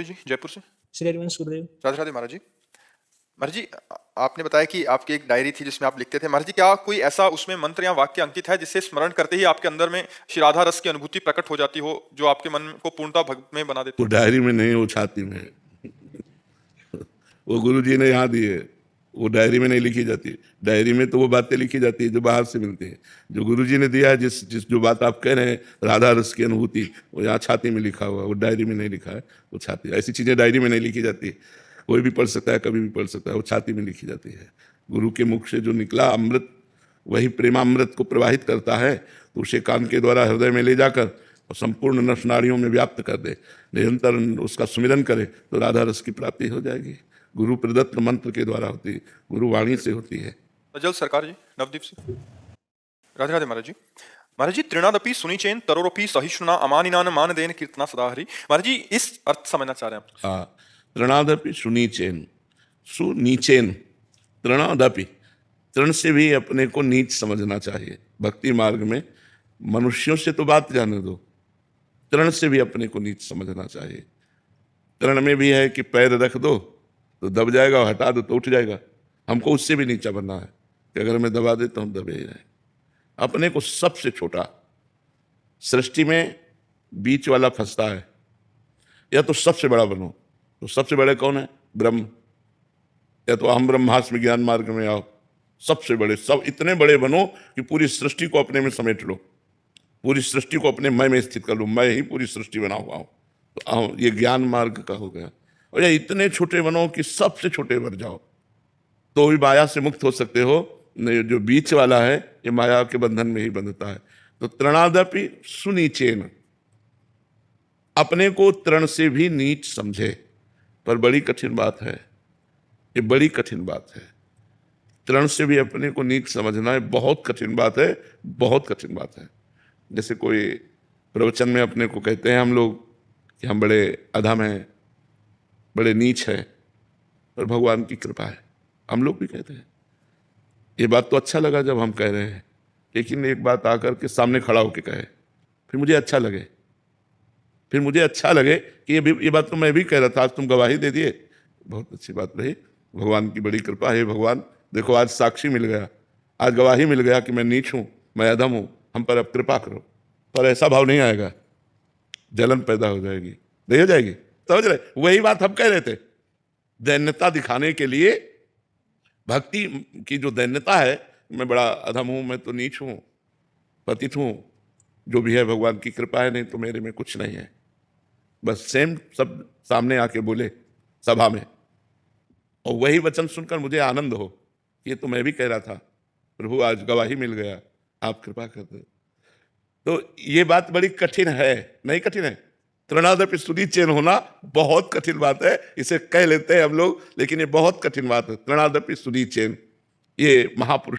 जी, जयपुर से। श्री हरिवंश गुरुदेव। राधे राधे महाराज जी। महाराज जी, आपने बताया कि आपकी एक डायरी थी जिसमें आप लिखते थे। महाराज जी, क्या कोई ऐसा उसमें मंत्र या वाक्य अंकित है जिसे स्मरण करते ही आपके अंदर में श्री राधा रस की अनुभूति प्रकट हो जाती हो, जो आपके मन को पूर्णता भक्त में बना देती वो हो? डायरी में नहीं, वो छाती में है। वो गुरु जी ने यहाँ दी है, वो डायरी में नहीं लिखी जाती। डायरी में तो वो बातें लिखी जाती है जो बाहर से मिलती है। जो गुरु जी ने दिया है, जिस जो बात आप कह रहे हैं, राधा रस की अनुभूति, वो यहाँ छाती में लिखा हुआ है, वो डायरी में नहीं लिखा है। वो छाती, ऐसी चीजें डायरी में नहीं लिखी जाती। कोई भी पढ़ सकता है, कभी भी पढ़ सकता है, वो छाती में लिखी जाती है। गुरु के मुख से जो निकला अमृत, वही प्रेमामृत को प्रवाहित करता है, तो उसे कान के द्वारा हृदय में ले जाकर और संपूर्ण नस नाड़ियों में व्याप्त कर दे, निरंतर उसका सुमिरन करे, तो राधा रस की प्राप्ति हो जाएगी। गुरु प्रदत्त मंत्र के द्वारा होती है, गुरु वाणी से होती है। अजल सरकार जी, नवदीप से। राधे राधे महाराज जी। महाराज जी, तृणादपि सुनिचेन तरोरपि सहिष्णुना अमानिनान मानदेन कीर्तना सदा हरि। महाराज जी, इस अर्थ समझना चाह रहे हैं आप? हाँ, तृणादपि सुनीचेन, सुनीचेन, तृणादपि, तृण से भी अपने को नीच समझना चाहिए। भक्ति मार्ग में मनुष्यों से तो बात जाने दो, तृण से भी अपने को नीच समझना चाहिए। तृण में भी है कि पैर रख दो तो दब जाएगा, और हटा दो तो उठ जाएगा। हमको उससे भी नीचा बनना है कि अगर मैं दबा दे तो हम दबे ही रहें। अपने को सबसे छोटा, सृष्टि में बीच वाला फंसता है, या तो सबसे बड़ा बनो। तो सबसे बड़े कौन है? ब्रह्म। या तो हम ब्रह्मास्मि ज्ञान मार्ग में आओ, सबसे बड़े, सब इतने बड़े बनो कि पूरी सृष्टि को अपने में समेट लो, पूरी सृष्टि को अपने मैं में स्थित कर लो। मैं ही पूरी सृष्टि बना हुआ हूं। तो ये ज्ञान मार्ग का हो गया। और या इतने छोटे बनो कि सबसे छोटे बन जाओ, तो भी माया से मुक्त हो सकते हो। नहीं, जो बीच वाला है ये माया के बंधन में ही बंधता है। तो तृणादपि सुनीचेन, अपने को तृण से भी नीच समझे। पर बड़ी कठिन बात है, ये बड़ी कठिन बात है। तृण से भी अपने को नीच समझना है, बहुत कठिन बात है, बहुत कठिन बात है। जैसे कोई प्रवचन में अपने को कहते हैं हम लोग कि हम बड़े अधम हैं, बड़े नीच हैं, पर भगवान की कृपा है, हम लोग भी कहते हैं। ये बात तो अच्छा लगा जब हम कह रहे हैं, लेकिन एक बात आकर के सामने खड़ा होकर कहे, फिर मुझे अच्छा लगे, फिर मुझे अच्छा लगे कि ये बात तो मैं भी कह रहा था, आज तुम गवाही दे दिए, बहुत अच्छी बात रही। भगवान की बड़ी कृपा है। भगवान देखो, आज साक्षी मिल गया, आज गवाही मिल गया कि मैं नीच हूं, मैं अधम हूं, हम पर अब कृपा करो। पर ऐसा भाव नहीं आएगा, जलन पैदा हो जाएगी, नहीं हो जाएगी? समझ रहे? वही बात हम कह रहे थे। दैन्यता दिखाने के लिए, भक्ति की जो दैन्यता है, मैं बड़ा अधम हूं, मैं तो नीच हूं, पतित हूं, जो भी है भगवान की कृपा है, नहीं तो मेरे में कुछ नहीं है। बस सेम सब सामने आके बोले सभा में, और वही वचन सुनकर मुझे आनंद हो, ये तो मैं भी कह रहा था, प्रभु आज गवाही मिल गया, आप कृपा कर दो। तो ये बात बड़ी कठिन है, नहीं कठिन है? तृणादपि सुनीचेन होना बहुत कठिन बात है। इसे कह लेते हैं हम लोग, लेकिन ये बहुत कठिन बात है। तृणादपि सुनीचेन, ये महापुरुष